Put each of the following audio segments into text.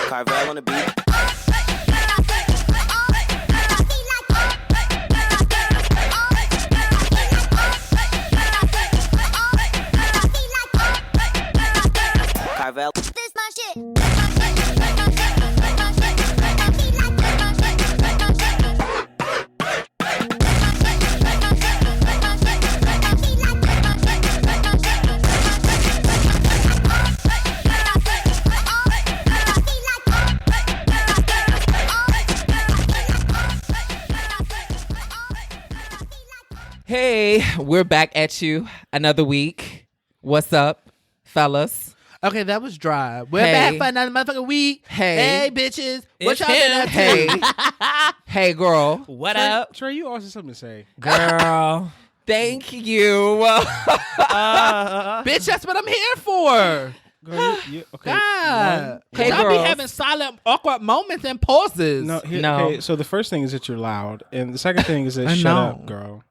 Carvel on the beat. Carvel. This my shit. Hey, we're back at you another week. What's up, fellas? Okay, that was dry. We're back for another motherfucking week. Hey, bitches. What y'all been up to? Hey. Hey, girl. What up? Trey, you also something to say. Girl. Thank you. Bitch, that's what I'm here for. Girl, okay. God. Hey, Y'all be girls. having silent, awkward moments and pauses. No. No. Okay, so the first thing is that you're loud, and the second thing is that I shut know. up, girl.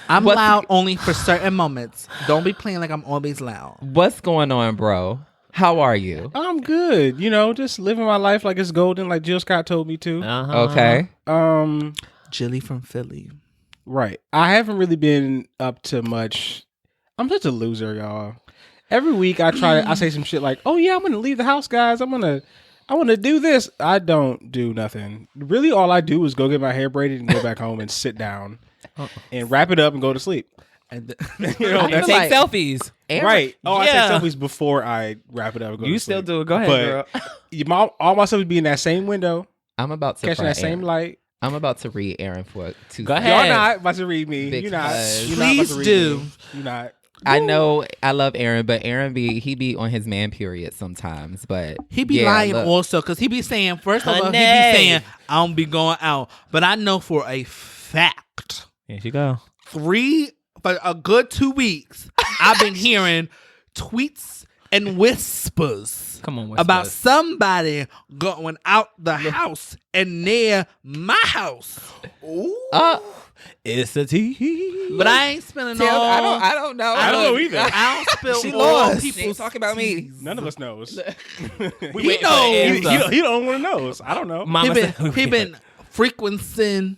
I'm What's- loud only for certain moments. Don't be playing like I'm always loud. What's going on, bro? How are you? I'm good. You know, just living my life like it's golden, like Jill Scott told me to. Okay. Jilly from Philly. Right. I haven't really been up to much. I'm such a loser, y'all. Every week I say some shit like, "Oh yeah, I'm gonna leave the house, guys. I want to do this." I don't do nothing. Really, all I do is go get my hair braided and go back home and sit down and wrap it up and go to sleep. And You know, Take that's selfies. right. Oh, Yeah. I take selfies before I wrap it up and go You to still sleep. do it. Go ahead, But girl. all my stuff would be in that same window, I'm about to catching fry that same Erin. light. I'm about to read Erin for 2 Go seconds. ahead. Y'all not about to read me. You're not. Because- You're not about Please to read do. me. You're not. I know I love Erin, but Erin he be on his man period sometimes. But he be yeah, lying look. also because he be saying, first of all, he be Honey. saying, I don't be going out. But I know for a fact, Here she go. for a good 2 weeks, I've been hearing tweets and whispers Come on, what's about this? somebody going out the house and near my house. Ooh. It's a tea. But I ain't spilling Tell- all. I don't know. I don't know either. I don't spill She all lost. She people's ain't talking about me. None of us knows. He waiting for knows. the He answer. the only one who knows. I don't know. Mama He been frequencing,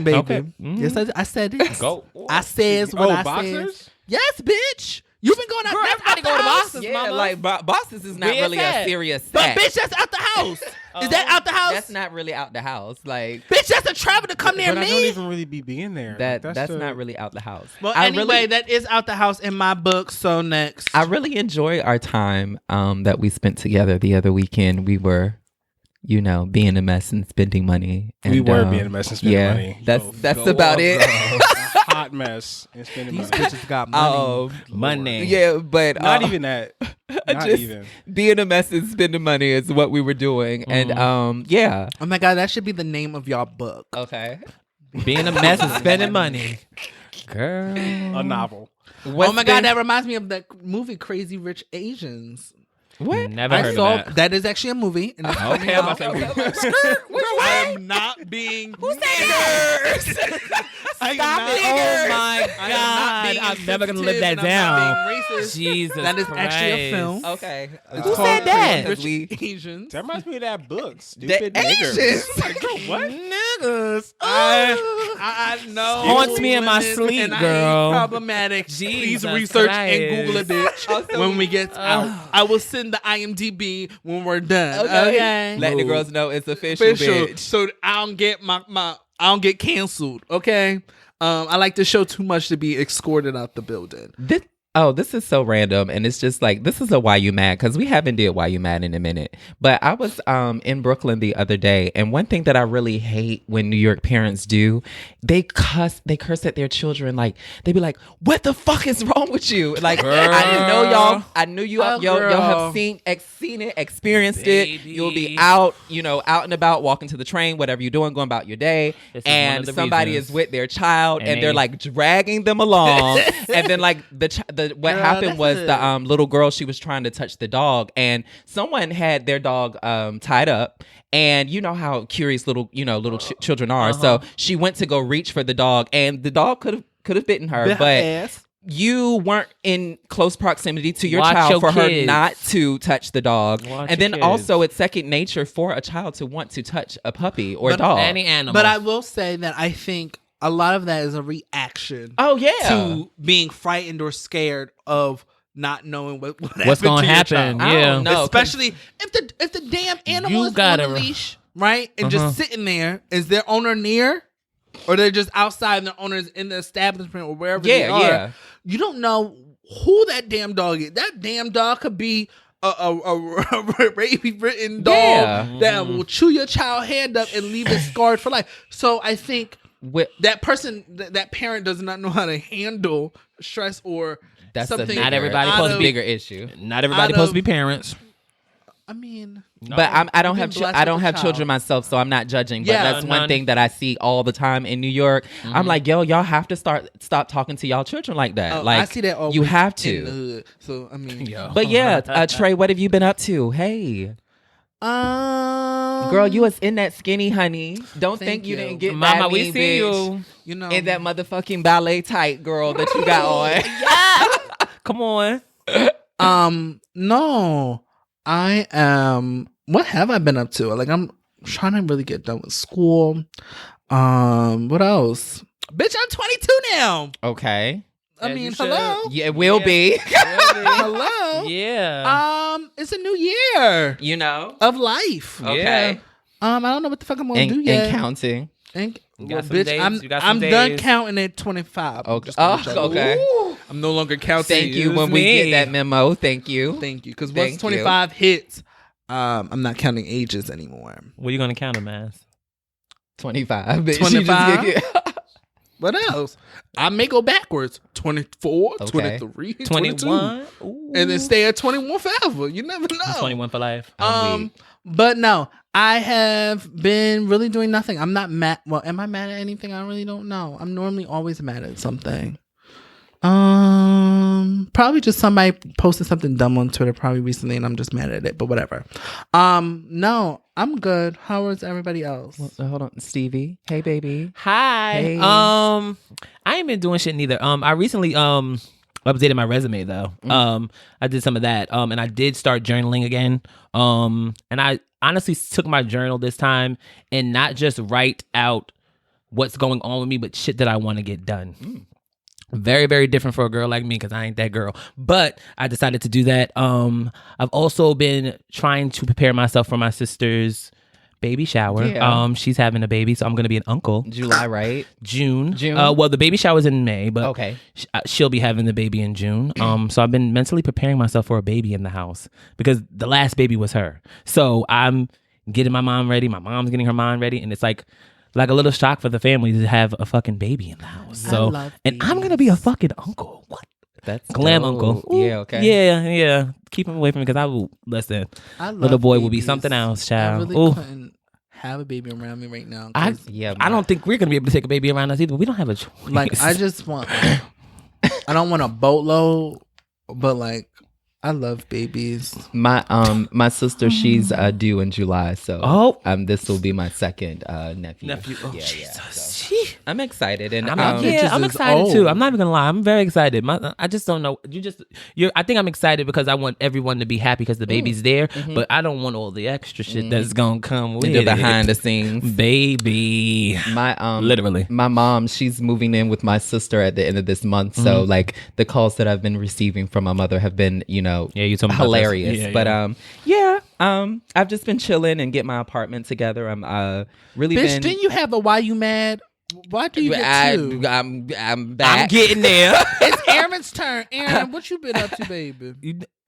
baby. Okay. Yes, I said it. Go. I says what I boxers? said. Yes, bitch. You've been going out. Girl, That's everybody out the go to house. boxes, Yeah, mama. like bosses is not Where really it's a at? serious But fact. bitch, that's out the house. Is that out the house? That's not really out the house. Like Bitch, that's a travel to come near But I don't me. even really be being there. that's the- not really out the house. Well, I anyway, really, that is out the house in my book. So next, I really enjoy our time that we spent together the other weekend. We were, being a mess and spending money. And, We were being a mess and spending yeah, money. That's Go about off, it. girl. A hot mess and spending these money. bitches got money. Oh, Money. yeah, but Not even that. Not just even. being a mess and spending money is what we were doing, and yeah. Oh my god, that should be the name of y'all book. Okay. Being a mess and spending money. Girl. A novel. Oh my god, that reminds me of that movie Crazy Rich Asians. What? Never I heard saw of that. that is actually a movie. And it's coming Okay, I'm about out. to say I am not being. Who Stop it. Oh my God. I'm never going to live that down. Jesus That is actually a Christ. film. Okay. Who said that? Because we Asians. That reminds me of that book. the Stupid niggers. Asians. Like, girl, what? Niggas. I know. Haunts me in my women, sleep, and I girl. ain't problematic. Please Jesus research Christ. and Google a bitch when we get out. I will send the IMDb when we're done. Okay. Let the girls know it's official, bitch. So I don't get I don't get canceled. Okay. I like the show too much to be escorted out the building. This is so random, and it's just like, this is a Why You Mad, because we haven't did Why You Mad in a minute. But I was in Brooklyn the other day, and one thing that I really hate when New York parents do, they curse at their children. Like, they be like, "What the fuck is wrong with you?" Like, I didn't know y'all. I knew you. Y'all have seen it, experienced Baby. it. You'll be out, out and about, walking to the train, whatever you're doing, going about your day, This is one and of the somebody reasons. is with their child, and they're Hey. like dragging them along, and then like what Girl, happened that's was it. the little girl, she was trying to touch the dog, and someone had their dog tied up, and you know how curious little children are. So she went to go reach for the dog, and the dog could have bitten her, Bit her but ass. you weren't in close proximity to your Watch child your for her kids. not to touch the dog. Watch And your then kids. also it's second nature for a child to want to touch a puppy or a dog. Any animal. But I will say that I think a lot of that is a reaction Oh yeah. to being frightened or scared of not knowing what's gonna happen. I Yeah. don't know. Especially if the damn animal You is gotta- on a leash, right? And just sitting there. Is their owner near? Or they're just outside and their owner's in the establishment or wherever they are. Yeah. You don't know who that damn dog is. That damn dog could be a rabies-ridden dog Yeah. that will chew your child head up and leave it scarred for life. So I think that person, that parent does not know how to handle stress or That's something. Not everybody that's supposed a to be- bigger issue. Not everybody out supposed of- to be parents. I mean, But I don't You've have been blessed I don't with a have child. children myself, so I'm not judging. But Yeah, that's one none. thing that I see all the time in New York. I'm like, yo, y'all have to stop talking to y'all children like that. Like I see that always you have in the to. hood. So I mean, But yeah, Trey, what have you been up to? Hey, girl, you was in that skinny honey. Don't Thank think you you. didn't get Mama, that we mean, see bitch, you. you know, in that motherfucking ballet tight, girl, that you got on. Come on. No, I am. What have I been up to? Like, I'm trying to really get done with school. What else? Bitch, I'm 22 now. Okay. I As mean, you should. hello, Yeah, it will be. hello. Yeah. It's a new year You know. of life. Okay. I don't know what the fuck I'm gonna do And yet. counting. And, You well, got some bitch, days? You got some I'm done days? counting at 25. Okay. Just gonna let y'all know. Okay. Ooh. I'm no longer counting. Thank you. Excuse When we me. get that memo, thank you. Thank you. Because Thank once 25 hits, I'm not counting ages anymore. What are you gonna count them as? 25. Bitch. 25? You just get- What else? I may go backwards. 24, Okay. 23, 21. 22. And then stay at 21 forever. You never know. 21 for life. But no, I have been really doing nothing. I'm not mad. Well, am I mad at anything? I really don't know. I'm normally always mad at something. Probably just somebody posted something dumb on Twitter probably recently, and I'm just mad at it. But whatever. No, I'm good. How is everybody else? Hold on, Stevie. Hey, baby. Hi. Hey. I ain't been doing shit neither. I recently updated my resume though. I did some of that. And I did start journaling again. And I honestly took my journal this time and not just write out what's going on with me, but shit that I want to get done. Very, very different for a girl like me because I ain't that girl. But I decided to do that. I've also been trying to prepare myself for my sister's baby shower. Yeah. She's having a baby, so I'm going to be an uncle. July, right? June. June? Well, the baby shower's in May, but Okay. she'll be having the baby in June. So I've been mentally preparing myself for a baby in the house because the last baby was her. So I'm getting my mom ready. My mom's getting her mom ready, and it's like a little shock for the family to have a fucking baby in the house. So, love and I'm gonna be a fucking uncle. What? That's Glam dope. uncle. Ooh, Yeah, okay. Yeah. Keep him away from me because I will listen. I love Little boy will be babies. something else, I child. really Ooh. couldn't have a baby around me right now. I 'cause, Yeah, I don't think we're gonna be able to take a baby around us either. We don't have a choice. like, I just want. I don't want a boatload, but like, I love babies. My sister, she's due in July, so this will be my second nephew. Oh, Yeah, Jesus. I'm excited, and I'm bitches is excited too. old. I'm not even gonna lie. I'm very excited. I just don't know. I think I'm excited because I want everyone to be happy because the baby's there, but I don't want all the extra shit that's gonna come with the behind it. the scenes. Baby. Literally. My mom, she's moving in with my sister at the end of this month, so like the calls that I've been receiving from my mother have been, you told me about hilarious. this. But I've just been chilling and get my apartment together. I'm really Bitch, been. didn't you have a Why You Mad? Why do you get two? I'm I'm back. getting there. It's Erin's turn. Erin, what you been up to, baby?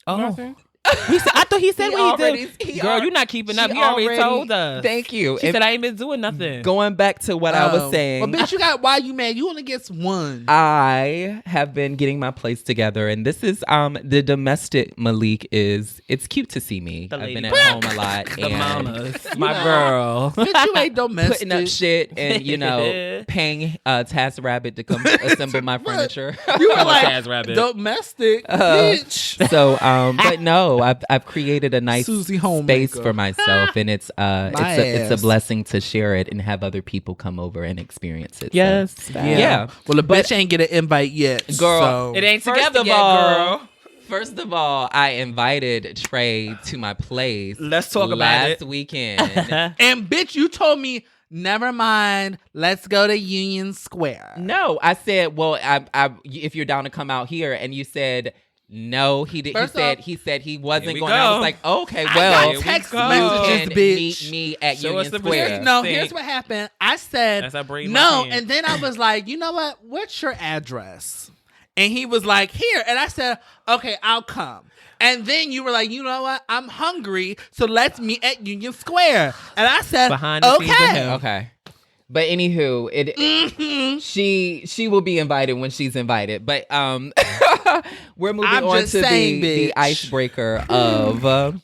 Oh. I thought he said He what he already- did. he Girl, al- you're not keeping up. she He already told us. Thank you. She And said I ain't been doing nothing. going back to what I was saying. Well, bitch, you got Why You Mad? You only gets one. I have been getting my place together, and this is the domestic Malik is. It's cute to see me. The I've lady been at bug. home a lot, The and mamas. My girl. Bitch, you ain't domestic. putting up shit, and paying TaskRabbit to come assemble my furniture. You were like Taz Rabbit. domestic, bitch. So, but no, I've created a nice Susie space Homemaker. for myself, and it's a ass. blessing to share it and have other people come over and experience it. So, Yes. yeah. Well, the bitch ain't get an invite yet, Girl, so. It ain't First together of yet, all, girl. First of all, I invited Trey to my place. Let's talk about last it. weekend. And bitch, you told me, never mind, let's go to Union Square. No, I said, well, I if you're down to come out here, and you said no. He did. First He said he wasn't we going. go. I was like, okay, I well, got text we go. messages, can bitch. meet me at Show us Union the Square. video. No, Thing. here's what happened. I said As I braid my no, hand. and then I was like, you know what? What's your address? And he was like, here. And I said, okay, I'll come. And then you were like, you know what? I'm hungry, so let's meet at Union Square. And I said, Behind the scenes of okay. him. Okay. But anywho, she will be invited when she's invited. But we're moving I'm on just to saying, the bitch. icebreaker of.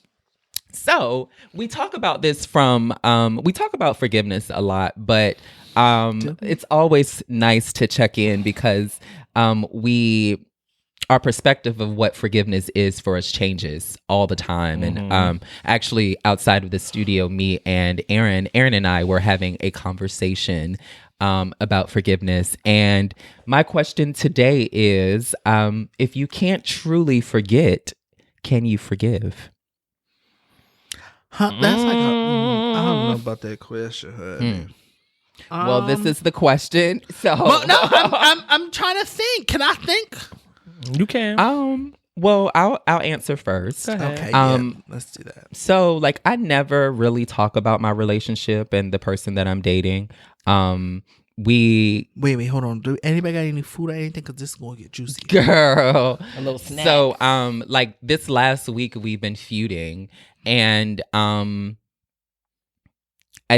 So we talk about this from we talk about forgiveness a lot, but it's always nice to check in because our perspective of what forgiveness is for us changes all the time. And actually, outside of the studio, me and Erin and I were having a conversation about forgiveness. And my question today is, if you can't truly forget, can you forgive? Huh, that's like I don't know about that question, honey. Well, this is the question. So, Well, no, I'm trying to think. Can I think? You can. well, I'll answer first. Go ahead. Okay, let's do that. So, like, I never really talk about my relationship and the person that I'm dating. Wait, hold on. Do anybody got any food or anything? Because this is going to get juicy. girl. A little snack. So, like this last week we've been feuding, and I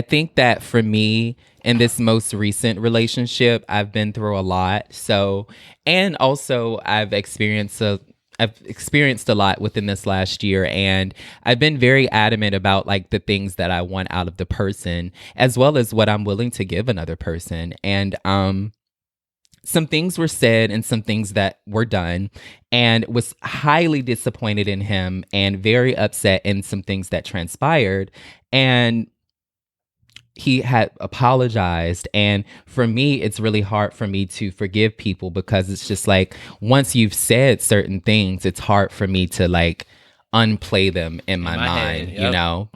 think that for me in this most recent relationship, I've been through a lot. So, and also I've experienced a lot within this last year, and I've been very adamant about like the things that I want out of the person, as well as what I'm willing to give another person. And some things were said and some things that were done, and was highly disappointed in him and very upset in some things that transpired. And he had apologized. And for me, it's really hard for me to forgive people because it's just like, once you've said certain things, it's hard for me to like unplay them in my mind, head, you know?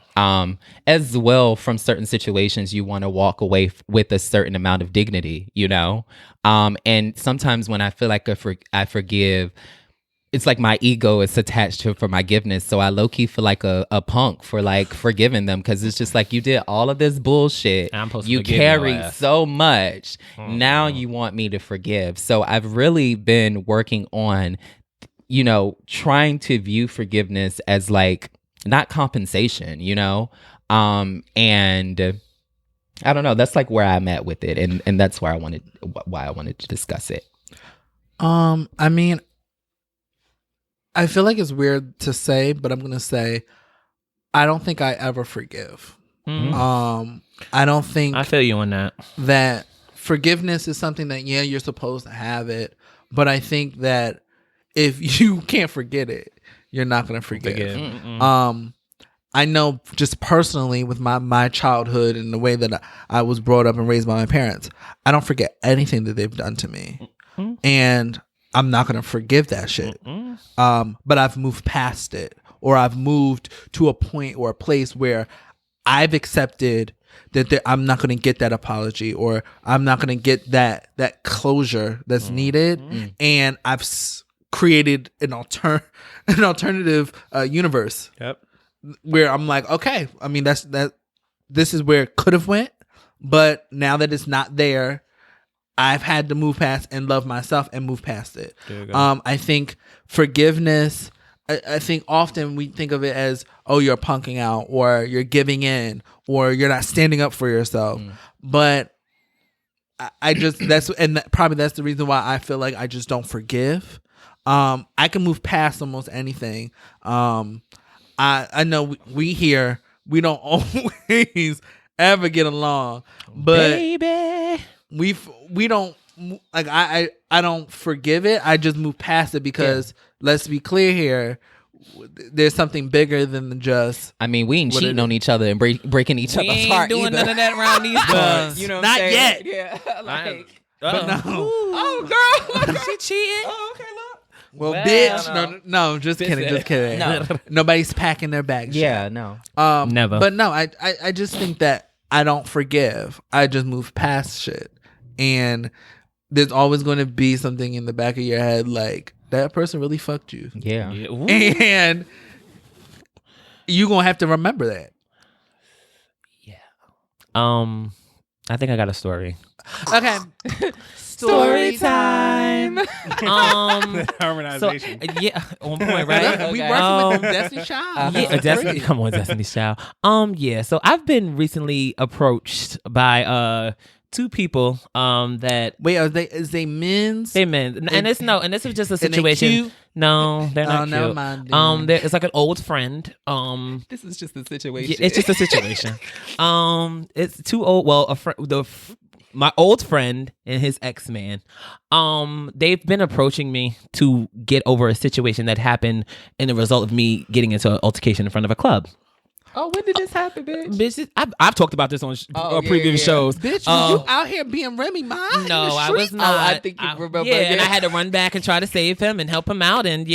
As well, from certain situations, you want to walk away with a certain amount of dignity, you know? And sometimes when I feel like I forgive, it's like my ego is attached to for my forgiveness. So I low-key feel like a punk for like forgiving them, because it's just like, you did all of this bullshit. I'm supposed to You forgive your carried ass. so much. Now you want me to forgive. So I've really been working on, you know, trying to view forgiveness as like not compensation, you know? And I don't know. That's like where I'm at with it. And that's why I wanted to discuss it. I mean, I feel like it's weird to say, but I'm gonna say I don't think I ever forgive. I don't think I feel you on that. that forgiveness is something that you're supposed to have it, but I think that if you can't forget it, you're not gonna forgive. I know just personally with my childhood and the way that I was brought up and raised by my parents, I don't forget anything that they've done to me, and I'm not going to forgive that shit. But I've moved past it, or I've moved to a point or a place where I've accepted that I'm not going to get that apology, or I'm not going to get that closure that's needed. And I've created an alternative universe. Yep. Where I'm like, okay, I mean, this is where it could have went, but now that it's not there, I've had to move past and love myself and move past it. I think forgiveness, I think often we think of it as, oh, you're punking out, or you're giving in, or you're not standing up for yourself. But I just, probably that's the reason why I feel like I just don't forgive. I can move past almost anything. I know we here, we don't always ever get along, but Baby. we don't, like, I don't forgive it. I just move past it because let's be clear here, there's something bigger than just. I mean, we ain't What cheating it on each other and breaking each We other's ain't heart doing either. none of that around these parts. You know what Not I'm saying? yet. Yeah. Like, But no. oh, girl. She cheating. Oh, okay, look. Well, Well, bitch. No, just kidding. Just kidding. No. Nobody's packing their bags. Yeah, no. Never. But no, I just think that I don't forgive. I just move past shit. And there's always going to be something in the back of your head like, that person really fucked you. Yeah. Ooh. And you're going to have to remember that. I think I got a story. Okay. Story time. Harmonization. So, yeah, on point, right? We Okay. working with them Destiny Child. Yeah, Destiny. Come on, Destiny's Child. Yeah. So I've been recently approached by two people that Wait, is they men's? they men, and this is just a they situation. cute? No, they're not Oh, cute. never mind then. It's like an old friend. This is just a situation. Yeah, it's just a situation. It's too old. Well, my old friend and his ex-man, they've been approaching me to get over a situation that happened in the result of me getting into an altercation in front of a club. Oh, when did this happen, bitch? Bitch, I've talked about this on previous shows. Bitch, you out here being Remy Ma? No, I was not. I think you remember. Yeah, and I had to run back and try to save him and help him out. And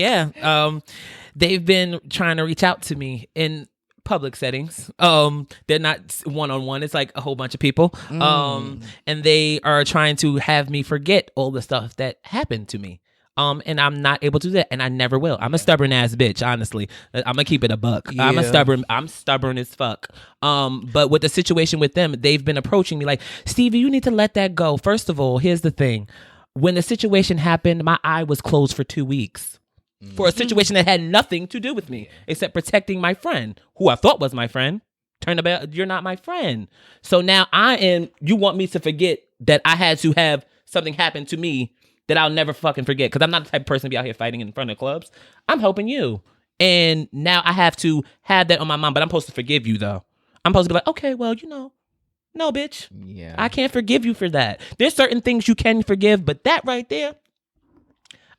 they've been trying to reach out to me in public settings. They're not one-on-one. It's like a whole bunch of people. And they are trying to have me forget all the stuff that happened to me. And I'm not able to do that, and I never will. I'm a stubborn ass bitch, honestly. I'm gonna keep it a buck. Yeah. I'm stubborn as fuck. But with the situation with them, they've been approaching me like, Stevie, you need to let that go. First of all, here's the thing. When the situation happened, my eye was closed for 2 weeks. For a situation that had nothing to do with me, except protecting my friend, who I thought was my friend. Turned about, you're not my friend. So now you want me to forget that I had to have something happen to me that I'll never fucking forget, because I'm not the type of person to be out here fighting in front of clubs. I'm helping you. And now I have to have that on my mind, but I'm supposed to forgive you, though. I'm supposed to be like, okay, well, no, bitch. Yeah. I can't forgive you for that. There's certain things you can forgive, but that right there,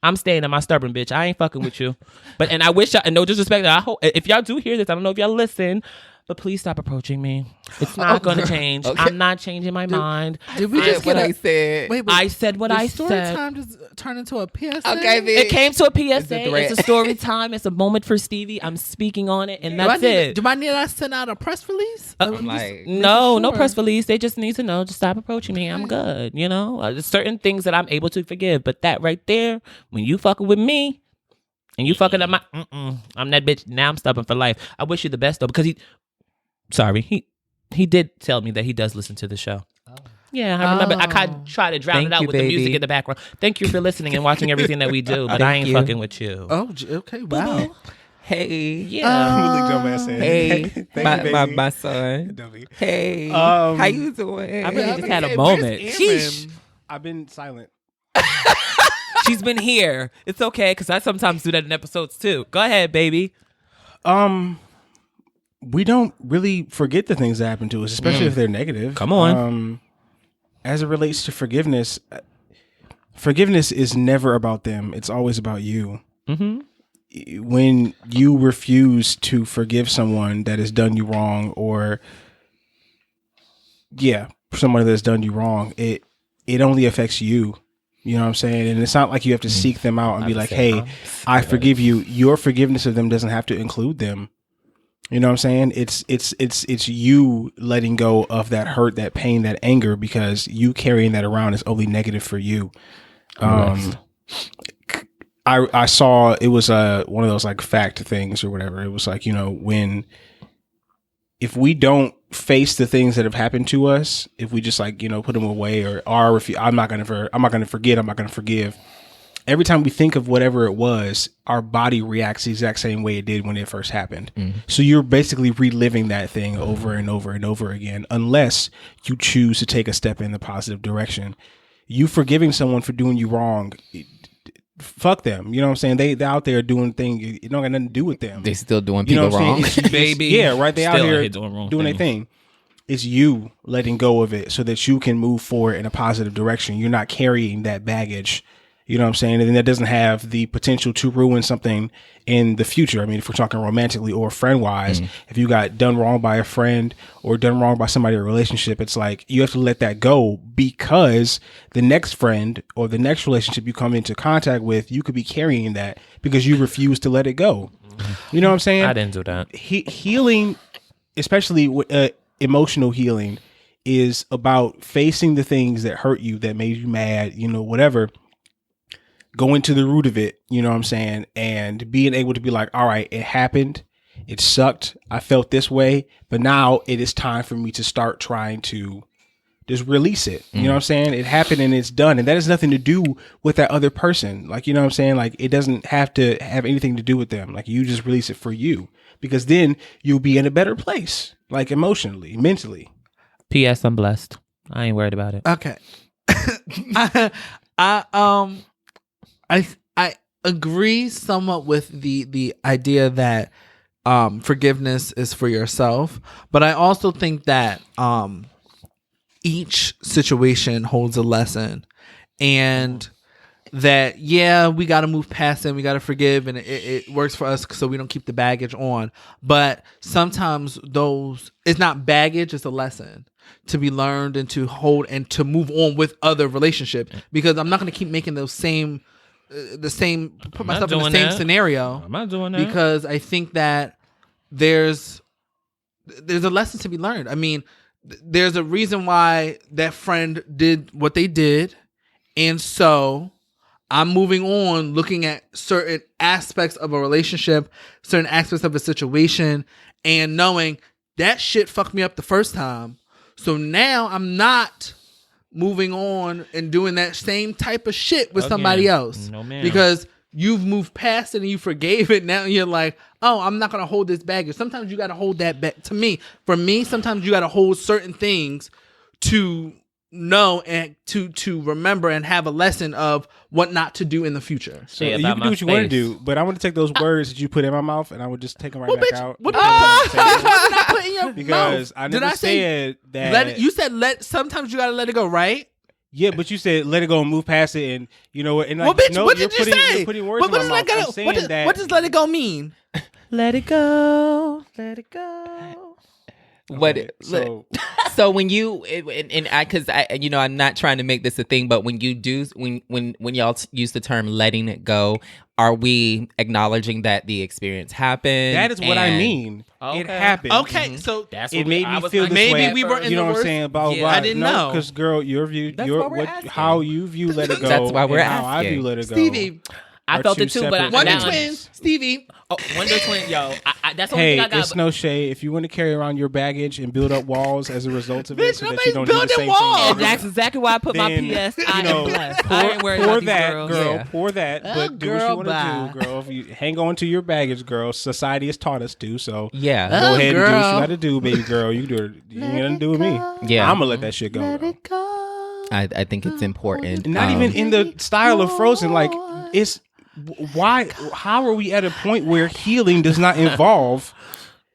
I'm staying in my stubborn bitch. I ain't fucking with you. And I wish and no disrespect, I hope, if y'all do hear this, I don't know if y'all listen, but please stop approaching me. It's not going to change. Okay. I'm not changing my mind. Did we I just said what get I said. Wait, I said what I story said. time just turned into a PSA? Okay, bitch. It came to a It's a PSA. threat. It's a story time. It's a moment for Stevie. I'm speaking on it, and that's do it. I need to send out a press release? I'm like, No sure. press release. They just need to know. Just stop approaching me. I'm good. There's certain things that I'm able to forgive, but that right there, when you fucking with me, and you fucking up I'm that bitch. Now I'm stubborn for life. I wish you the best though, because he did tell me that he does listen to the show. Yeah, I remember. I kind of try to drown Thank it out you, with the music baby. in the background. Thank you for listening and watching everything that we do, but I ain't you. fucking with you. Oh, okay. Wow. Hey. Yeah. Malik dumbass said. Hey, Thank you, baby. my son. Dummy. Hey, Um, how you doing? I really just had a Okay, moment. where's Sheesh. Erin? I've been silent. She's been here. It's okay, because I sometimes do that in episodes too. Go ahead, baby. We don't really forget the things that happen to us, especially if they're negative. Come on. As it relates to forgiveness, forgiveness is never about them. It's always about you. Mm-hmm. When you refuse to forgive someone that has done you wrong, or someone that's done you wrong, it only affects you. You know what I'm saying? And it's not like you have to seek them out and be like, hey, I forgive you. Your forgiveness of them doesn't have to include them. You know what I'm saying? It's you letting go of that hurt, that pain, that anger, because you carrying that around is only negative for you. I saw, it was one of those like fact things or whatever. It was like, if we don't face the things that have happened to us, if we just like, put them away, or I'm not going to forget, I'm not going to forgive. Every time we think of whatever it was, our body reacts the exact same way it did when it first happened. So you're basically reliving that thing over and over and over again, unless you choose to take a step in the positive direction. You forgiving someone for doing you wrong, fuck them. You know what I'm saying? They're out there doing things. You don't got nothing to do with them. They still doing You know people what I'm wrong. saying? Baby. Yeah, right. They out Still here doing doing their thing. It's you letting go of it so that you can move forward in a positive direction. You're not carrying that baggage You know what I'm saying? And then that doesn't have the potential to ruin something in the future. I mean, if we're talking romantically or friend-wise, if you got done wrong by a friend or done wrong by somebody in a relationship, it's like you have to let that go, because the next friend or the next relationship you come into contact with, you could be carrying that because you refuse to let it go. You know what I'm saying? I didn't do that. Healing, especially emotional healing, is about facing the things that hurt you, that made you mad, whatever. Going to the root of it, you know what I'm saying? And being able to be like, all right, it happened. It sucked. I felt this way. But now it is time for me to start trying to just release it. You know what I'm saying? It happened and it's done. And that has nothing to do with that other person. Like, you know what I'm saying? Like, it doesn't have to have anything to do with them. Like, you just release it for you, because then you'll be in a better place, like emotionally, mentally. P.S. I'm blessed. I ain't worried about it. Okay. I agree somewhat with the idea that forgiveness is for yourself, but I also think that each situation holds a lesson, and that we got to move past it, we got to forgive, and it works for us so we don't keep the baggage on. But sometimes it's not baggage, it's a lesson to be learned and to hold and to move on with other relationships, because I'm not going to keep making put myself in the same scenario. I'm not doing that, because I think that there's a lesson to be learned. I mean, there's a reason why that friend did what they did, and so I'm moving on, looking at certain aspects of a relationship, certain aspects of a situation, and knowing that shit fucked me up the first time. So now I'm not moving on and doing that same type of shit with somebody else. No, ma'am. Because you've moved past it and you forgave it. Now you're like, oh, I'm not going to hold this baggage. Sometimes you got to hold that back. For me, sometimes you got to hold certain things to know and to remember and have a lesson of what not to do in the future. So you can do what you want to do, but I want to take those words that you put in my mouth and I would just take them right back out. What did I put in your because mouth? I never said that. You said sometimes you got to let it go, right? Yeah, but you said let it go and move past it, and you know what? And like, well, bitch, no, what did you say? You're putting words in my mouth. I'm saying that. What does let it go mean? Let it go. Let it go. What so when you because I'm not trying to make this a thing, but when you do when y'all use the term letting it go, are we acknowledging that the experience happened? That is what I mean. Okay. It happened. Okay, so that's it made me feel this maybe way. we were in you know the what worst. I'm saying? Blah, blah, Yeah, blah. I didn't know. Because girl, your view, how you view let it go. That's why we're and how I asking. view let it go. Stevie, I felt it too, but Wonder now- Twins, Stevie. Oh, Wonder Twin, yo, that's the only Hey, thing I got. it's no shade. If you want to carry around your baggage and build up walls as a result of it, Bitch, so that you don't nobody's do the same building walls. thing. And that's exactly why I put my Then, PS. you I know, am blessed. I ain't worried pour about these that, girls. girl. Yeah. Pour that, but do what girl, you want to do, girl. If you hang on to your baggage, girl, society has taught us to. So Yeah. go ahead and do what you girl. got to do, baby girl. You can do it. You ain't gonna do with me. Yeah. I'm gonna let that shit go. though. I think it's important. Not even in the style of Frozen. Like it's why? How are we at a point where healing does not involve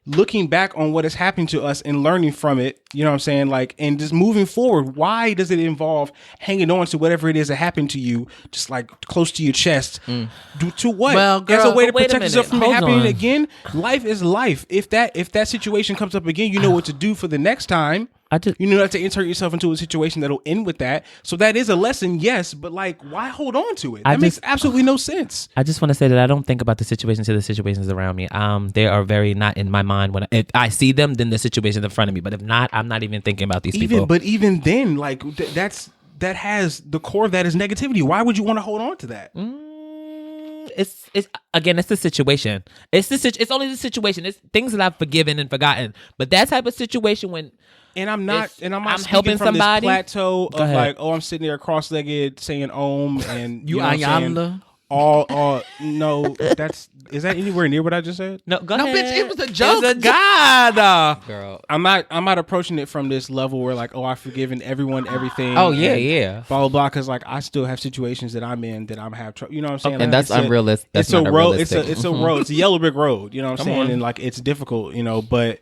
looking back on what has happened to us and learning from it? You know what I'm saying? Like, and just moving forward. Why does it involve hanging on to whatever it is that happened to you, just like close to your chest? To what? Well, as a girl, way to wait a protect yourself minute. from it Hold happening on. again. Life is life. If that situation comes up again, you know what to do for the next time. You know not to insert yourself into a situation that'll end with that. So that is a lesson, yes, but like, why hold on to it? That makes absolutely no sense. I just want to say that I don't think about the situations to the situations around me. They are very not in my mind. If I see them, then the situation's in front of me. But if not, I'm not even thinking about these people. But even then, like that has the core of that is negativity. Why would you want to hold on to that? It's again, it's the situation. It's only the situation. It's things that I've forgiven and forgotten. But that type of situation when. And I'm not I'm speaking helping from somebody. this plateau of ahead. like, oh, I'm sitting there cross-legged saying Om and You know what I'm saying? Ayamla. All no, is that anywhere near what I just said? No, go No, ahead. bitch, it was a joke. It was a God. Girl. I'm not approaching it from this level where like, oh, I've forgiven everyone, everything. Oh yeah, and yeah. blah blah blah. Because like I still have situations that I'm in that I'm have trouble. You know what I'm saying? And Like, that's unrealistic. That's It's a not road. unrealistic. It's a road. It's a yellow brick road. You know what I'm saying? on. And like it's difficult. You know, but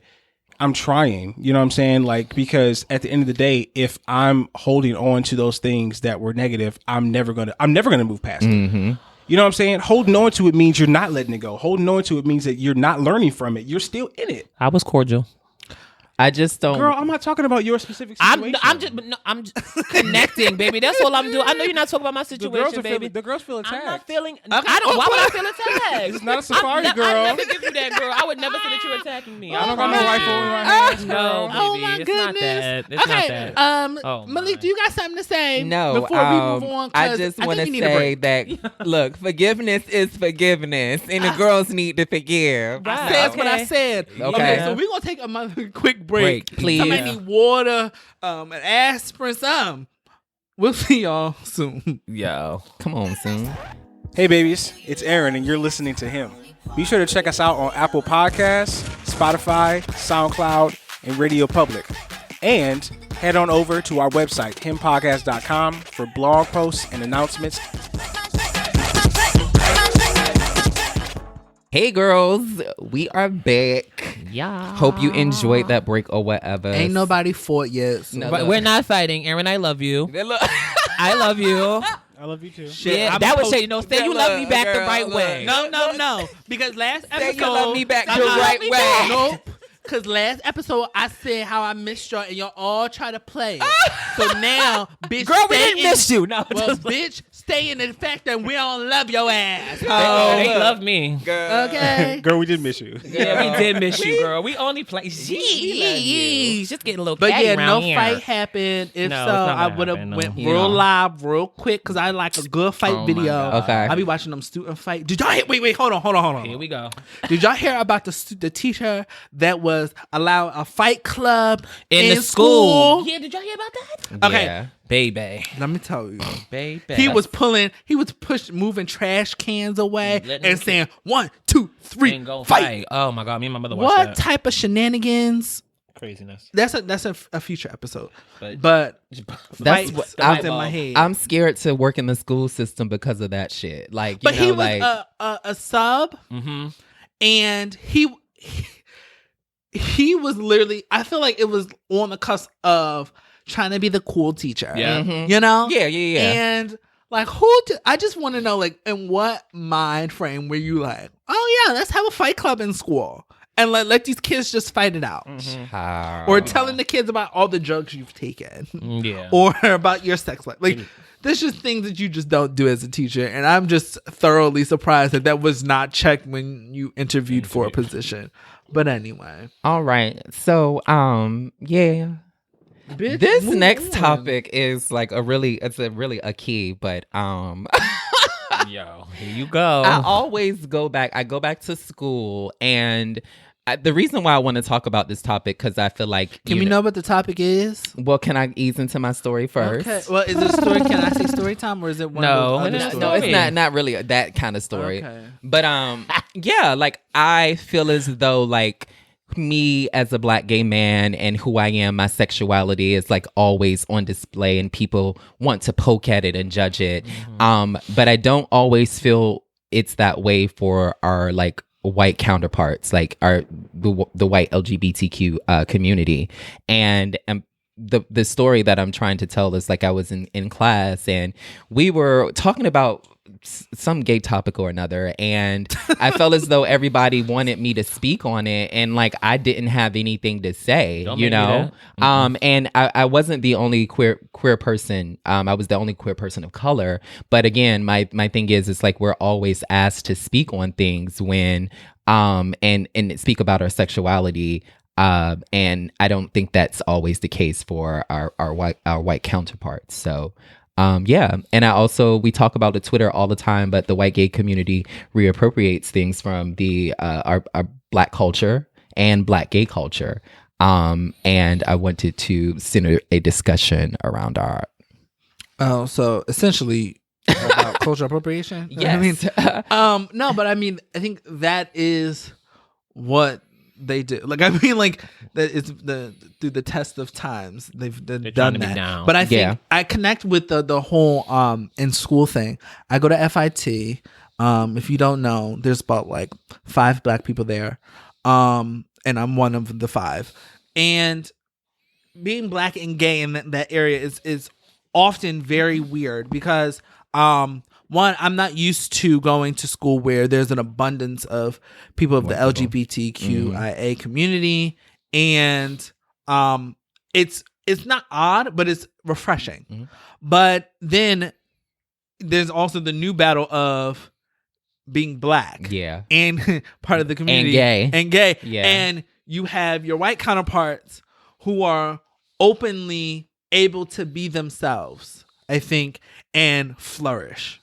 I'm trying, you know what I'm saying? Like, because at the end of the day, if I'm holding on to those things that were negative, I'm never gonna move past it. You know what I'm saying? Holding on to it means you're not letting it go. Holding on to it means that you're not learning from it. You're still in it. I was cordial. I just don't. Girl, I'm not talking about your specific situation. I'm just connecting, baby. That's all I'm doing. I know you're not talking about my situation, baby. The girls feel attacked. I'm not feeling. I don't. Why would I feel attacked? It's not a safari, girl. I never give you that, girl. I would never say that you're attacking me. I don't got no rifle in my hands, girl. No, baby. Oh my It's goodness. not that. It's not that. Oh, Malik, do you got something to say? No, before we move on? I just want to say that, look, forgiveness is forgiveness, and the girls need to forgive. That's what I said. Okay. So we're gonna take another quick break. Please. Somebody need water, an aspirin, something. We'll see y'all soon. Yo. Come on, soon. Hey, babies. It's Erin, and you're listening to him. Be sure to check us out on Apple Podcasts, Spotify, SoundCloud, and Radio Public. And head on over to our website, himpodcast.com, for blog posts and announcements. Hey, girls. We are back. Yeah. Hope you enjoyed that break or whatever. Ain't nobody fought yet. So. No, But look. we're not fighting, Erin. I love you. Look. I love you. I love you too. Yeah, that would say, say you love me back the girl, right look. way. No. Because last Say episode, you love me back the right way. Nope. Because last episode I said how I missed y'all and y'all all try to play. So now, bitch, Girl, we stay didn't miss you. No, Well, just- bitch, stay in the fact that we don't love your ass. they love me. Okay. Girl, we did miss you. Yeah, we did miss you, girl. We only play. Jeez, just getting a little But catty yeah, around no here. fight happened. If No, so, it's not I gonna would have happen, no. went You real know. live, real quick, because I like a good fight Oh my video. God. Okay. I be watching them student fight. Did y'all hear? Wait, hold on. Here we go. Did y'all hear about the teacher that was allowed a fight club In the school. Yeah, did y'all hear about that? Okay. Yeah. Baby. Let me tell you. Baby. He was moving trash cans away Letting and him saying 1, 2, 3, and go fight. fight. Oh my God, me and my mother watched What that. type of shenanigans? Craziness. That's a future episode. But- But That's fights what that's in my head. I'm scared to work in the school system because of that shit. Like, you But know, he was like, a sub, Mm-hmm. and he was literally. I feel like it was on the cusp of trying to be the cool teacher. Yeah. Mhm. You know. yeah. And like, I just want to know, like, in what mind frame were you like, oh yeah, let's have a fight club in school and let these kids just fight it out, How? or telling the kids about all the drugs you've taken, Yeah. or about your sex life. Like, there's just things that you just don't do as a teacher, and I'm just thoroughly surprised that was not checked when you interviewed for a position. But anyway, All right. So, yeah. bitch, This move next on. topic is like a really a key, but Yo, here you go. I always go back. I go back to school, and the reason why I want to talk about this topic because I feel like Can we know what the topic is? Well, can I ease into my story first? Okay. Well, is it a story? Can I say story time, or is it one No, of those other no, stories? No, it's Story. not really that kind of story. Okay. But yeah, like I feel as though like me as a Black gay man and who I am, my sexuality is like always on display, and people want to poke at it and judge it. But I don't always feel it's that way for our like white counterparts, like the white LGBTQ community. And the story that I'm trying to tell is like I was in class and we were talking about some gay topic or another, and I felt as though everybody wanted me to speak on it, and like I didn't have anything to say, Don't you make me know. And I wasn't the only queer person. I was the only queer person of color. But again, my thing is like we're always asked to speak on things when and speak about our sexuality. And I don't think that's always the case for our white counterparts. So. Yeah. And we talk about the Twitter all the time, but the white gay community reappropriates things from our Black culture and Black gay culture. And I wanted to center a discussion around our. Oh, so essentially about cultural appropriation? Yes. I mean, no, but I mean, I think that is what they do. Like, I mean, like that is through the test of times they've done trying to be that. down. But I think Yeah. I connect with the whole in school thing. I go to FIT. If you don't know, there's about like 5 Black people there. and I'm one of the 5. And being Black and gay in that area is often very weird because one, I'm not used to going to school where there's an abundance of people of the LGBTQIA community, and it's not odd, but it's refreshing. But then there's also the new battle of being Black, and part of the community, and gay, and you have your white counterparts who are openly able to be themselves, I think, and flourish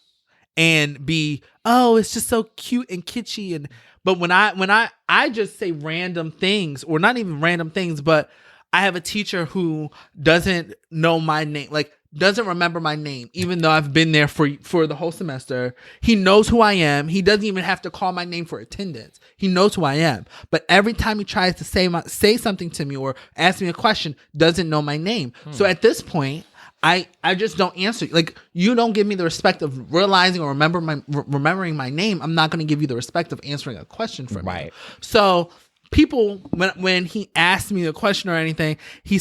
and be, oh, it's just so cute and kitschy. And but when I just say random things, or not even random things, but I have a teacher who doesn't know my name, like doesn't remember my name, even though I've been there for the whole semester. He knows who I am. He doesn't even have to call my name for attendance. He knows who I am. But every time he tries to say something to me or ask me a question, doesn't know my name. So at this point, I just don't answer. Like, you don't give me the respect of realizing or remembering my name. I'm not going to give you the respect of answering a question from you. So people, when he asks me a question or anything, he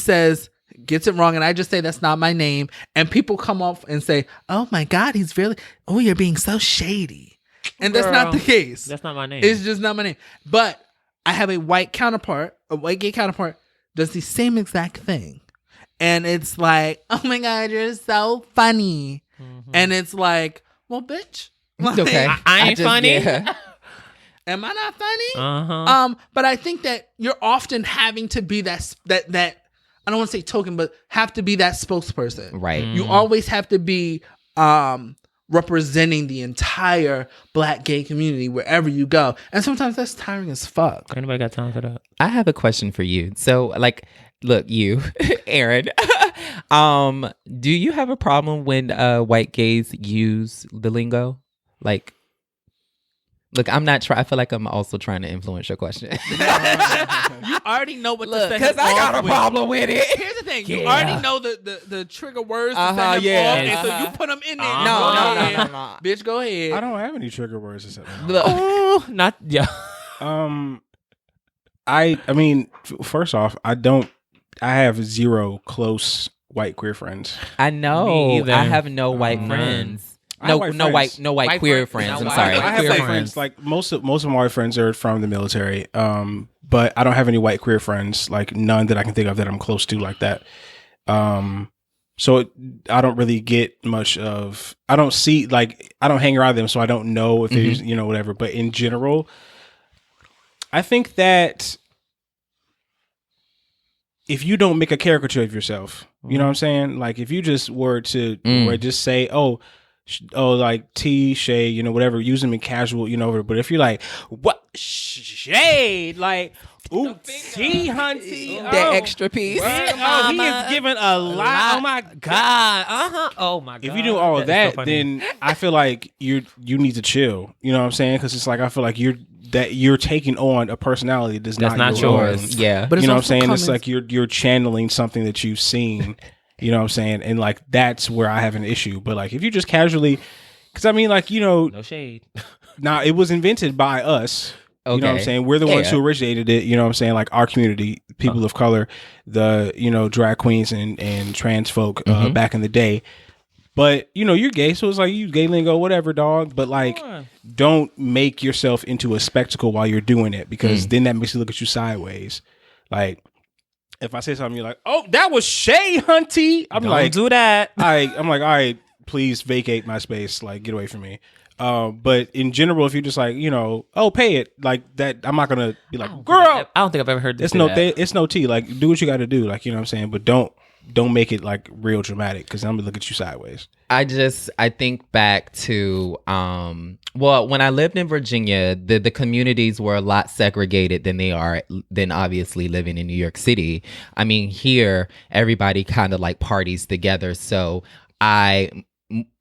gets it wrong, and I just say that's not my name, and people come off and say, oh my God, you're being so shady. And that's not the case. That's not my name. It's just not my name. But I have a white gay counterpart, does the same exact thing. And it's like, oh my God, you're so funny. And it's like, well, bitch. Like, Okay. I ain't funny. Yeah. Am I not funny? But I think that you're often having to be that I don't want to say token, but have to be that spokesperson. Right. You always have to be representing the entire Black gay community wherever you go. And sometimes that's tiring as fuck. Anybody got time for that? I have a question for you. So, like, look, you, Erin, do you have a problem when white gays use the lingo? Like, look, I'm not trying. I feel like I'm also trying to influence your question. You already know what Look, to because I got a problem with it. Here's the thing. You already know the trigger words to send them off, and so you put them in there. No. Bitch, go ahead. I don't have any trigger words to say. Oh, not I mean, first off, I have 0 close white queer friends. I know. Me either. I have no white friends. No white queer friends. I'm sorry. I have white friends. Like most of my white friends are from the military. But I don't have any white queer friends. Like none that I can think of that I'm close to like that. So I don't really get much of. I don't hang around them, so I don't know if there's whatever. But in general, I think that if you don't make a caricature of yourself, you know what I'm saying? Like if you just were to just say, oh, like T, Shay, whatever, use them in casual, but if you're like, what, shade, like, ooh, T, hunty, that extra piece. He is giving a lot. Oh my God. Oh my God. If you do all of that, then I feel like you need to chill. You know what I'm saying? Because it's like, I feel like you're taking on a personality that's not yours. Own. Yeah. But you know what I'm saying? It's like you're channeling something that you've seen. You know what I'm saying? And like, that's where I have an issue. But like, if you just casually, because I mean, like, no shade. Now it was invented by us. Okay. You know what I'm saying? We're the ones who originated it. You know what I'm saying? Like our community, people of color, the, drag queens and trans folk back in the day. But, you're gay. So it's like, you gay lingo, whatever, dog. But like, don't make yourself into a spectacle while you're doing it, because then that makes you look at you sideways. Like, if I say something, you're like, oh, that was Shay Hunty. I'm like, do that. I'm like, all right, please vacate my space. Like, get away from me. But in general, if you're just like, pay it like that, I'm not gonna be like, girl. I don't think I've ever heard this. It's no tea. Like, do what you got to do. Like, you know what I'm saying. But don't make it like real dramatic, because I'm gonna look at you sideways. I think back to when I lived in Virginia, the communities were a lot segregated than obviously living in New York City. I mean, here everybody kind of like parties together, so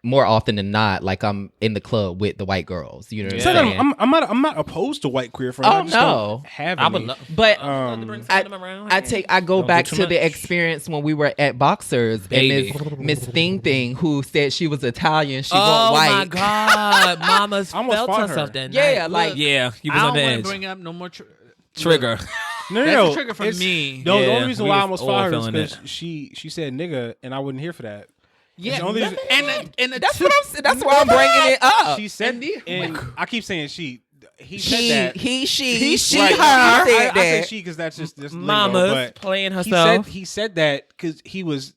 more often than not, like, I'm in the club with the white girls. You know what I'm saying? I'm not opposed to white queer friends. I just don't have any. I would love, but I go back to the experience when we were at Boxers, and Miss Thing who said she was Italian, she wasn't white. Oh my God, Mama's felt herself that night. Yeah, like you was I on don't the want edge. to bring up no more Trigger. No, That's a trigger for me. No, the Yeah, only reason we why I was almost all fired was feeling because it. she said nigga, and I wasn't here for that. Yeah, the only reason- and That's what I'm. That's why I'm bringing it up. She said, and and I keep saying she. He said She, that. he, she, He, she, right. her. I said say that. she because that's just this Mama's lingo, but playing herself. He said that because he was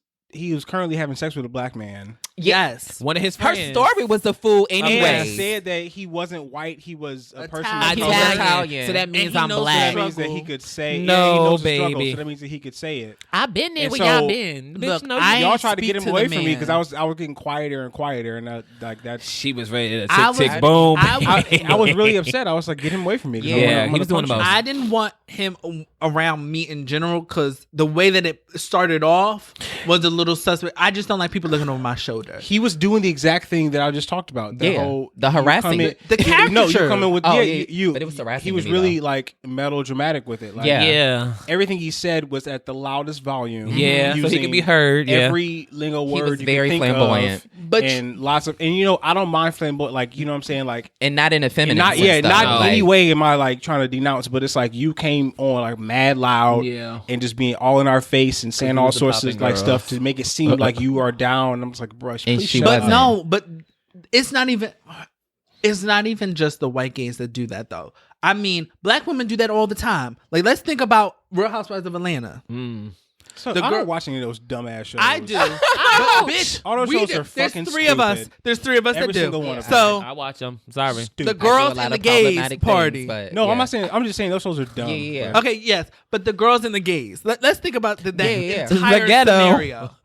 currently having sex with a black man. yes. One of his Her friends. story was a fool anyway. And he said that he wasn't white. He was a person of Italian. color. Italian. So that means he I'm knows So black. that means that he could say, No, yeah, he knows the struggle, baby. so that means that he could say it. I've been there And where so, y'all been. look, Bitch, no, I you- Y'all ain't tried to get speak him to away the from me man. because I was getting quieter and quieter, and like that's. she was ready to I tick, was- tick, boom. I was really upset. I was like, get him away from me. 'cause Yeah, I'm he gonna was doing punch the him. most. I didn't want him around me in general because the way that it started off was a little suspect. I just don't like people looking over my shoulder. He was doing the exact thing that I just talked about. The Yeah. whole The harassing. you come in- The caricature. No, you come in with Oh, yeah, yeah, you. but it was harassing He was to me, really though. like melodramatic with it. Like, Yeah. Yeah. everything he said was at the loudest volume. Yeah, so he using could be heard, yeah. Every lingo word was you very could think flamboyant. of, But- and lots of and you know I don't mind flamboyant. Like you know what I'm saying like. And not in a feminine Not sense, though. not No, in like- any way am I like trying to denounce, but it's like you came on like mad loud, Yeah. and just being all in our face and saying you all was a sorts of popping like girl. stuff to make it seem like you are down. And I'm just like, bruh, And please she shut But up. wasn't. no, but it's not even just the white gays that do that though. I mean, black women do that all the time. Like, let's think about Real Housewives of Atlanta. So the I'm girl- not watching any of those dumbass shows. I do. But bitch, All those we shows do. are fucking There's three of us. stupid. There's three of us Every that do. single one of them. So I watch them. Sorry. the Stupid. girls I do a lot and the of gays problematic party. things, but No, yeah. I'm not saying. I'm just saying those shows are dumb. Yeah, yeah. but- Okay, yes, but the girls and the gays. Let's think about that yeah. entire The ghetto. scenario.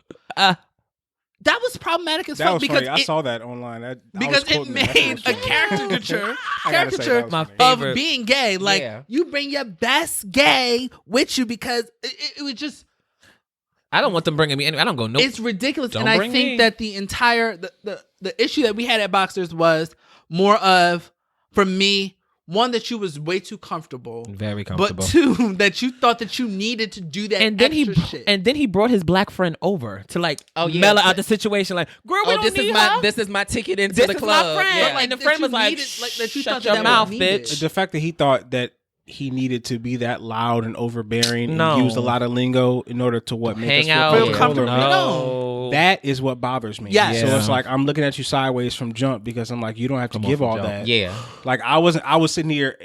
That was problematic as That fuck was because funny. I it, saw that online. because it made a caricature I gotta say, that was My funny. favorite. of being gay. Like, Yeah. you bring your best gay with you because it was just I don't want them bringing me in. I don't go no. it's ridiculous. Don't And I bring think me. that the entire the issue that we had at Boxers was more of, for me, one, that you was way too comfortable. Very comfortable. But two, that you thought that you needed to do that and then extra shit. he brought his black friend over to like yeah. mellow out the situation. Like, girl, we Oh, don't this need is her. this is my ticket into This the is club. my friend. Yeah. But, And the that friend you was like, needed, that you shut thought your that mouth, was needed. bitch. The fact that he thought that he needed to be that loud and overbearing No. and use a lot of lingo in order to what make us Hang feel out. Feel comfortable. No. That is what bothers me. Yes. So Yeah. it's like I'm looking at you sideways from jump because I'm like, you don't have to Come on give from all jump. that. Yeah. Like I was sitting here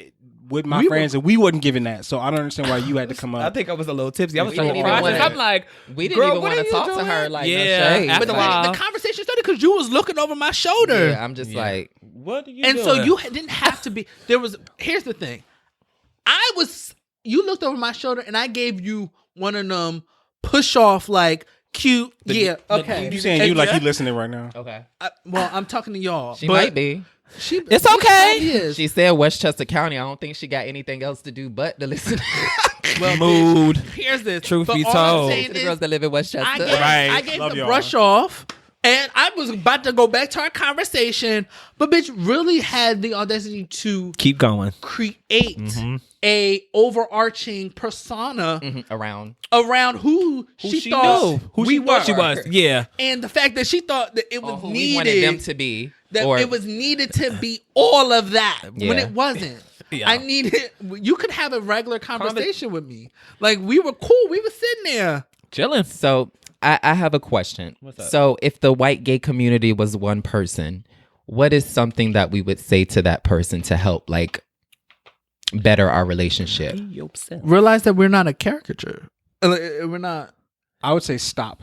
with my We friends and we wasn't giving that. So I don't understand why you had to come I up. think I was a little tipsy. I was We so didn't even surprised. wanna- I'm like, We didn't girl, even what want are to you talk to doing? her like Yeah, no shade. after But Wow. the conversation started because you was looking over my shoulder. Yeah, I'm just like, What are you And doing? so you didn't have to be. Here's the thing. You looked over my shoulder and I gave you one of them push off like cute. Okay. You saying you like you listening right now? okay. Well, I'm talking to y'all. She but might be. It's okay. She is. She said Westchester County. I don't think she got anything else to do but to listen Well, Mood. here's this. Truth But be all told. I'm saying to the is, girls that live in Westchester. I gave Love the y'all. brush off, and I was about to go back to our conversation, but bitch really had the audacity to Keep going. create a overarching persona Around. around who she thought knew. Who we she thought were. she was. Yeah. And the fact that she thought that it was Who we wanted them needed to be. that or it was needed to be all of that when Yeah. it wasn't. Yeah. I needed. You could have a regular conversation with me. Like, we were cool. We were sitting there. Chilling. So I have a question. What's up? So if the white gay community was one person, what is something that we would say to that person to help like better our relationship? Realize that we're not a caricature. We're not. I would say stop.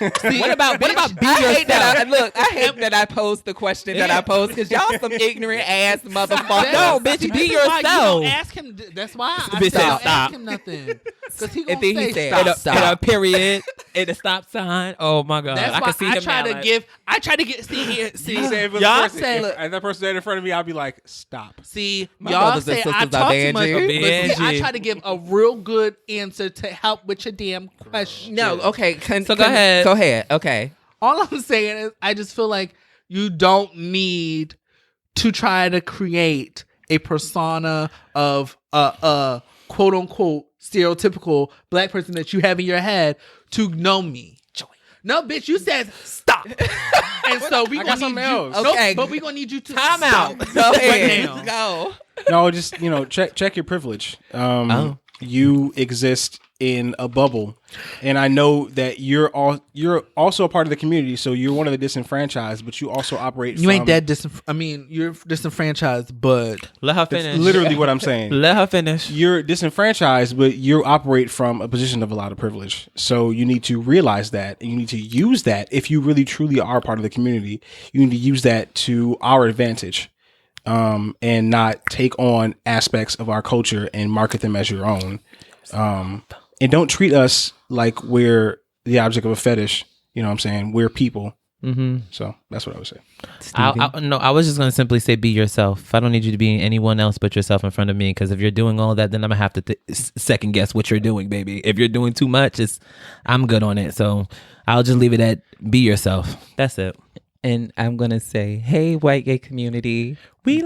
What about be I hate that. yourself? I hate that I posed the question that I posed because y'all some ignorant ass motherfuckers. No, bitch, See, be this is why you don't yourself. ask him. That's why I Bitch, said don't stop. ask him nothing. Because he gonna And then say he said, stop. stop. And a period and a stop sign. Oh my god. That's I why can see I him try now, to like, give. I try to get. See here. See Say if y'all person, say. if that person standing in front of me, I'll be like, stop. See, My y'all brothers and say I sisters are talk too much, Benji. but see, I Benji. try to give a real good answer to help with your damn question. No, okay. So go ahead. Go ahead. Okay. All I'm saying is, I just feel like you don't need to try to create a persona of a quote unquote stereotypical black person that you have in your head to know me. No, bitch, you said stop. And so we I gonna got need something you. else. Okay. Nope, but we gonna need you to Time stop. out. Go ahead. Right now. Go. No, just check your privilege. You exist in a bubble, and I know that you're also a part of the community. So you're one of the disenfranchised, but you also operate. You ain't that you're disenfranchised, but Let her That's finish. literally what I'm saying. Let her finish. You're disenfranchised, but you operate from a position of a lot of privilege. So you need to realize that, and you need to use that. If you really truly are part of the community, you need to use that to our advantage. And not take on aspects of our culture and market them as your own. And don't treat us like we're the object of a fetish. You know what I'm saying? We're people. Mm-hmm. So that's what I would say. No, I was just going to simply say be yourself. I don't need you to be anyone else but yourself in front of me, because if you're doing all that, then I'm going to have to second guess what you're doing, baby. If you're doing too much, I'm good on it. So I'll just leave it at be yourself. That's it. And I'm gonna say, hey, white gay community, We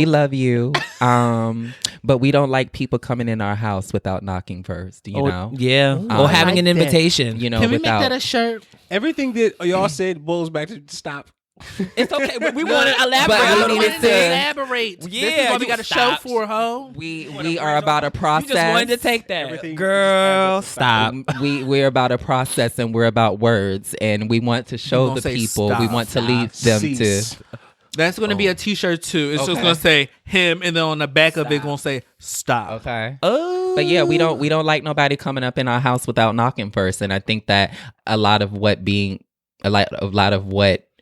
love you. But we don't like people coming in our house without knocking first. You know, Yeah. Or having an invitation. you know, can we without. make that a shirt? Everything that y'all said boils back to stop. It's okay. We want to elaborate But a we little needed bit. to- Elaborate. This is Yeah, what we got a show stop. for, ho. we are about a You process. just wanted to take that. Everything Girl, just adds stop. We're about a process, and we're about words, and we want to show gonna the say people. stop, we want to stop, lead them Cease. to. That's going to be a T-shirt too. It's just going to say him, and then on the back of it going to say stop. Okay. Oh. But yeah, we don't like nobody coming up in our house without knocking first, and I think that a lot of what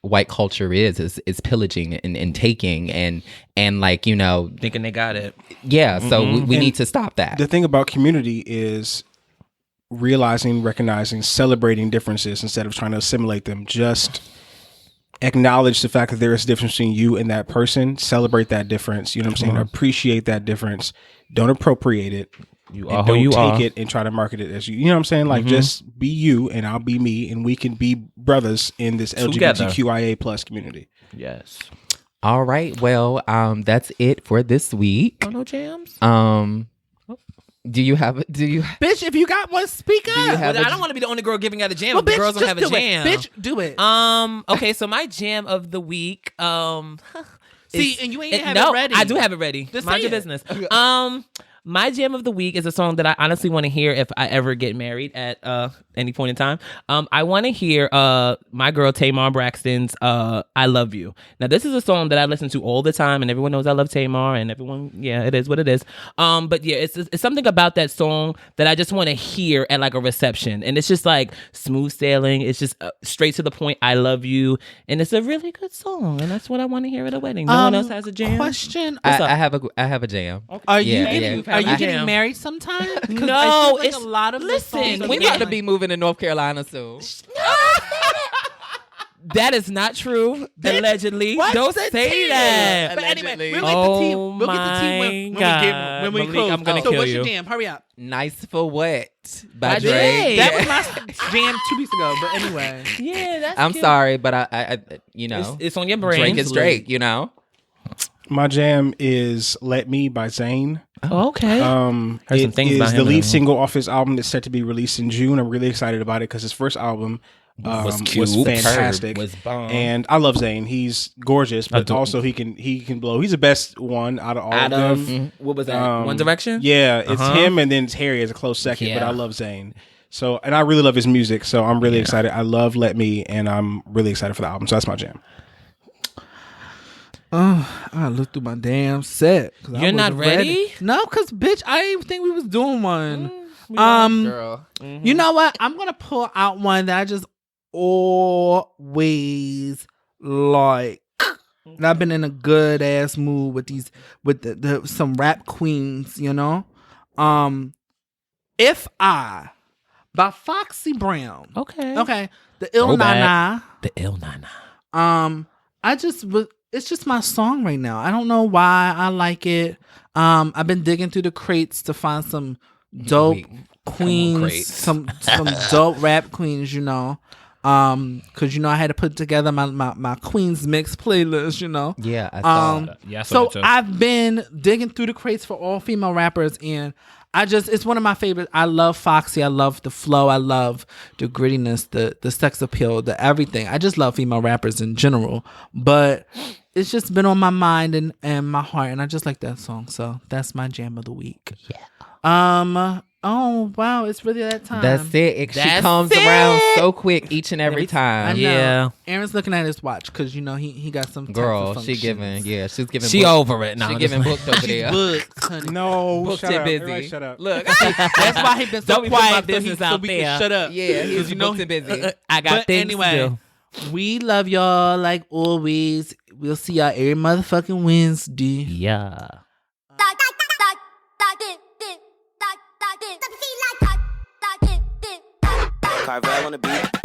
white culture is pillaging and taking and like, you know, Thinking they got it. yeah. So we need to stop that. The thing about community is realizing, recognizing, celebrating differences instead of trying to assimilate them. Just acknowledge the fact that there is a difference between you and that person. Celebrate that difference. You know what I'm saying? Appreciate that difference. Don't appropriate it. You And are who don't you take are. it and try to market it as you. You know what I'm saying? Like, just be you and I'll be me, and we can be brothers in this Together. LGBTQIA plus community. Yes. All right. Well, that's it for this week. Oh, no jams? Do you Bitch, if you got one, speak up. have I don't want to be the only girl giving out a jam. Well, If the bitch, girls don't just have a do jam. it. Bitch, do it. Okay, so my jam of the week. See, and you ain't have no, it ready. I do have it ready. Just Mind say your it. business. My jam of the week is a song that I honestly want to hear if I ever get married at any point in time. I want to hear my girl Tamar Braxton's "I Love You." Now, this is a song that I listen to all the time, and everyone knows I love Tamar, and everyone, yeah, it is what it is. But yeah, it's something about that song that I just want to hear at like a reception, and it's just like smooth sailing. It's just straight to the point. I love you, and it's a really good song, and that's what I want to hear at a wedding. No one else has a jam. Question. I have a jam. Are you Yeah, getting, yeah. are you I getting am. married sometime? 'Cause No, I feel like it's- a lot of the listen, songs when We are about to like- be moving to North Carolina soon. That is not true. Allegedly, What's don't the say tea? that. But anyway, Allegedly. we'll get the tea. Oh We'll get the tea when my we God. close. Malik, I'm gonna so kill what's you. your jam? Hurry up. Nice for what? By By Drake. Drake. That was my jam 2 weeks ago. But anyway, Yeah, that's I'm cute. sorry, but I you know, It's on your brain. Drake is Drake. You know. My jam is "Let Me" by Zayn. Okay. It some things is about the him lead that I- single off his album that's set to be released in June. I'm really excited about it because his first album was cute. fantastic. Was bomb. And I love Zayn. He's gorgeous, but do- also he can blow. He's the best one out of all Out of of them. what was that? One Direction. Yeah, it's Uh-huh. him and then it's Harry as a close second, but Yeah. I love Zayn. So, and I really love his music, so I'm really excited. I love "Let Me," and I'm really excited for the album. So that's my jam. I gotta look through my damn set. 'Cause I You're not wasn't ready? No, because bitch, I didn't even think we was doing one. Girl. You know what? I'm gonna pull out one that I just always like. And I've been in a good ass mood with these with the some rap queens, you know. If I by Foxy Brown. Okay. Okay. The Il Throwback. Nana. The Il Nana. I just was. It's just my song right now. I don't know why I like it. I've been digging through the crates to find some dope queens, crates. some dope rap queens. You know, because you know I had to put together my Queens mix playlist. You know. Yeah, I saw that. Yeah, I saw So that too. I've been digging through the crates for all female rappers, and it's one of my favorites. I love Foxy. I love the flow. I love the grittiness, the sex appeal, the everything. I just love female rappers in general. But it's just been on my mind and my heart, and I just like that song. So that's my jam of the week. Yeah. Oh wow, it's really that time. That's it. She comes around so quick each and every I time. know. Yeah. Aaron's looking at his watch because he got some type Girl, of she functions. giving. Yeah, she's giving. She over it now. She giving booked over there. Booked, honey. No, Booked shut and up. busy. Everybody shut up. Look, That's why he been so Don't be putting quiet. my business so out we there. can shut up. yeah, he's you know booked and busy. I got But things anyway, to do. we love y'all like always. We'll see y'all every motherfucking Wednesday. Yeah. Carvel on the beat.